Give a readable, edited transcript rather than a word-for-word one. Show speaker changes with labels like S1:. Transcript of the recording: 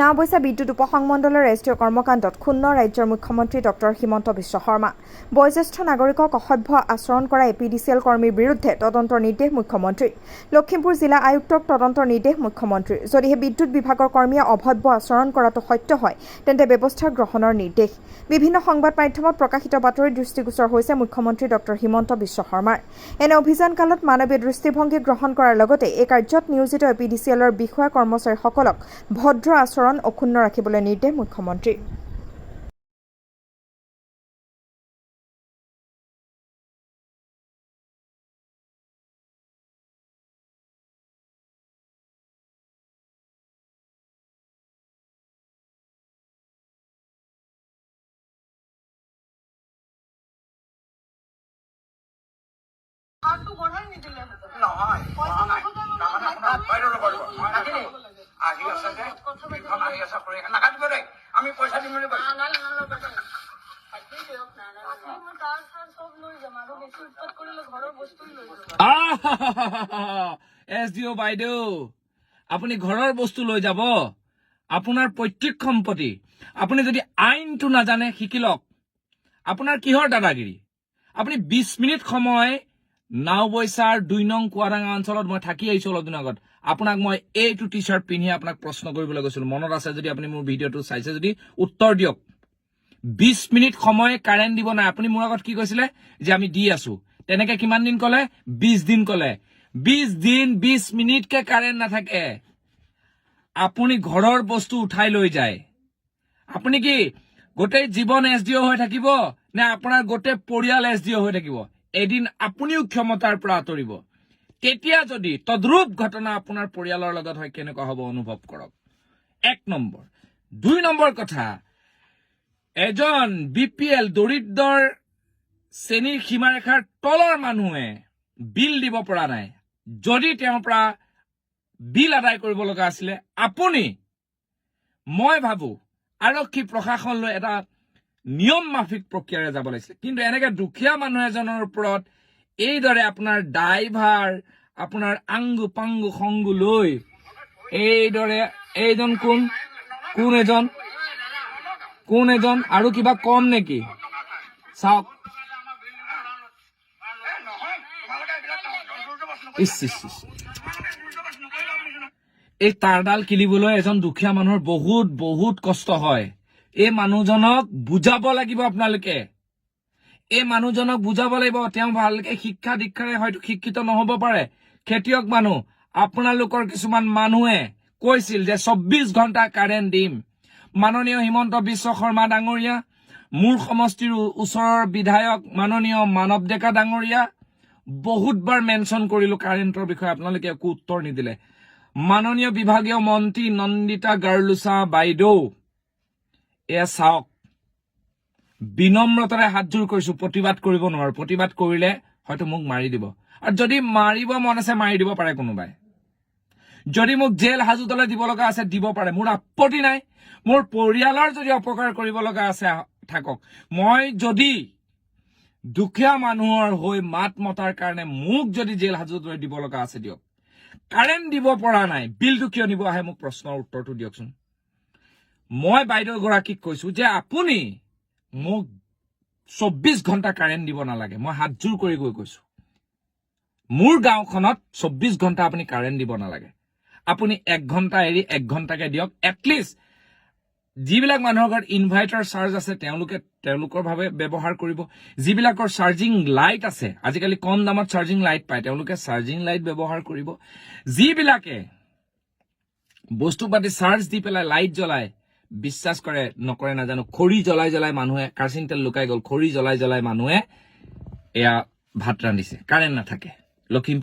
S1: নাওবৈচা বিদ্যুৎ উপসংমণ্ডলৰ ৰাষ্ট্ৰীয় কৰ্মকাণ্ডত ক্ষুণ্ণ ৰাজ্যৰ মুখ্যমন্ত্ৰী ডক্টৰ হিমন্ত বিশ্ব শৰ্মা। বয়োজ্যেষ্ঠ নাগৰিকক অসভ্য আচৰণ কৰা এপিডিচিএল কৰ্মীৰ বিৰুদ্ধে তদন্তৰ নিৰ্দেশ মুখ্যমন্ত্ৰীৰ। লখিমপুৰ জিলা আয়ুক্তক তদন্তৰ নিৰ্দেশ মুখ্যমন্ত্ৰীৰ। যদিহে বিদ্যুৎ বিভাগৰ কৰ্মীয়ে অভব্য আচৰণ কৰাটো সত্য হয় তেন্তে ব্যৱস্থা গ্ৰহণৰ নিৰ্দেশ। বিভিন্ন সংবাদ মাধ্যমত প্ৰকাশিত বাতৰিত দৃষ্টিগোচৰ হৈছে মুখ্যমন্ত্ৰী ডক্টৰ হিমন্ত বিশ্ব শৰ্মাৰ। এনে অভিযানকালত মানৱীয় দৃষ্টিভংগী গ্ৰহণ কৰাৰ লগতে এই কাৰ্যত নিয়োজিত এপিডিচিএলৰ বিষয়া কৰ্মচাৰীসকলক ভদ্ৰ আচৰণ অক্ষুণ্ণ ৰাখিবলৈ নিৰ্দেশ মুখ্যমন্ত্ৰীৰ।
S2: আমি পয়সা দিম
S3: SDO বাইদেউ আপুনি ঘৰৰ বস্তু লৈ যাব আপোনাৰ পৈতৃক সম্পত্তি আপুনি যদি আইনটো নাজানে শিকি লওক আপোনাৰ কিহৰ দাদাগিৰি আপুনি 20 মিনিট সময় নাওবৈচাৰ 2 নং কুৱাডাঙ্গা অঞ্চলত মই থাকি আহিছো অলপ দিন আগত আপোনাক মই এইটো টি-শাৰ্ট পিন্ধি আপোনাক প্ৰশ্ন কৰিবলৈ গৈছিল মনত আছে যদি আপুনি মোৰ ভিডিঅটো চাইছে যদি উত্তৰ দিয়ক 20 মিনিট সময় কাৰেণ্ট দিব না আপুনি মোৰ আগত কি কৈছিলে যে আমি দি আছো তেনেকে কিমান দিন কলে 20 দিন কলে 20 দিন 20 মিনিট কে কাৰেণ্ট নাথাকে আপুনি ঘৰৰ বস্তু উঠাই লৈ যায় আপুনি কি গোটেই জীৱন এসডিও হৈ থাকিব নে আপোনাৰ গোটেই পৰিয়াল এসডিও হৈ থাকিব এদিন আপুনিও ক্ষমতাৰ পৰা আঁতৰিব তেতিয়া যদি তদ্ৰুপ ঘটনা আপোনাৰ পৰিয়ালৰ লগত হয় কেনেকুৱা হ'ব অনুভৱ কৰক 1 নম্বৰ 2 নম্বৰ কথা এজন বিপিএল দৰিদ্ৰৰ শ্ৰেণীৰ সীমাৰেখাৰ তলৰ মানুহে বিল দিব পৰা নাই যদি তেওঁৰ পৰা বিল আদায় কৰিব লগা আছিল আপুনি মই ভাবো আৰক্ষী প্ৰশাসনলৈ এটা নিয়ম মাফিক প্ৰক্ৰিয়াৰে যাব লাগিছিল কিন্তু এনেকে দুখীয়া মানুহ এজনৰ ওপৰত এইদৰে আপোনাৰ ড্ৰাইভাৰ আপোনাৰ আংগু পাংগু খংগু লৈ এইদৰে এইজন কোন এজন আৰু কিবা কম নেকি চাওক এই তাঁৰডাল কিলিবলৈ এজন দুখীয়া মানুহৰ বহুত কষ্ট হয় এই মানুহজনক বুজাব লাগিব আপোনালোকে এই মানুহজনক বুজাব লাগিব তেওঁ ভালকে শিক্ষা দীক্ষাৰে হয়তো শিক্ষিত নহব পাৰে খেতিয়ক মানুহ আপোনালোকৰ কিছুমান মানুহে কৈছিল যে 24 ঘণ্টা কাৰেণ্ট দিম মাননীয় হিমন্ত বিশ্ব শৰ্মা ডাঙৰীয়া মূল সমষ্টিৰ ওচৰৰ বিধায়ক মাননীয় মানৱ ডেকা ডাঙৰীয়া বহুতবাৰ মেনশন কৰিলো কাৰেণ্টৰ বিষয়ে আপোনালোকে একো উত্তৰ নিদিলে মাননীয় বিভাগীয় মন্ত্ৰী নন্দিতা গাৰ্লুচা বাইদেউ এয়া চাওক বিনম্ৰতাৰে হাতজোৰ কৰিছো প্ৰতিবাদ কৰিব নোৱাৰো প্ৰতিবাদ কৰিলে হয়তো মোক মাৰি দিব আৰু যদি মাৰিব মন আছে মাৰি দিব পাৰে কোনোবাই যদি মোক জেল হাজতলৈ দিব লগা আছে দিব পাৰে মোৰ আপত্তি নাই মোৰ পৰিয়ালৰ যদি অপকাৰ কৰিব লগা আছে থাকক মই যদি দুখীয়া মানুহৰ হৈ মাত মতাৰ কাৰণে মোক যদি জেল হাজতলৈ দিব লগা আছে দিয়ক কাৰেণ্ট দিব পৰা নাই বিলটো কিয় নিব আহে মোক প্ৰশ্নৰ উত্তৰটো দিয়কচোন মই বাইদেউ গৰাকীক কৈছো যে আপুনি মোক 24 ঘণ্টা কাৰেণ্ট দিব নালাগে মই হাতজোৰ কৰি কৈছো মোৰ গাঁওখনত 24 ঘণ্টা আপুনি কাৰেণ্ট দিব নালাগে আপুনি 1 ঘণ্টা এৰি 1 ঘণ্টাকে দিয়ক এটলিষ্ট যিবিলাক মানুহৰ ঘৰত ইনভাৰ্টাৰ চাৰ্জ আছে তেওঁলোকৰ ভাৱে ব্যৱহাৰ কৰিব যিবিলাকৰ চাৰ্জিং লাইট আছে আজিকালি কম দামত চাৰ্জিং লাইট পায় তেওঁলোকে চাৰ্জিং লাইট ব্যৱহাৰ কৰিব যিবিলাকে বস্তু পাতি চাৰ্জ দি পেলাই লাইট জ্বলায় বিশ্বাস কৰে নকৰে নাজানো খৰি জ্বলাই মানুহে কাৰ্চিন তেল লুকাই গল খৰি জ্বলাই মানুহে এয়া ভাত ৰান্ধিছে কাৰেণ্ট নাথাকে লখিমপুৰ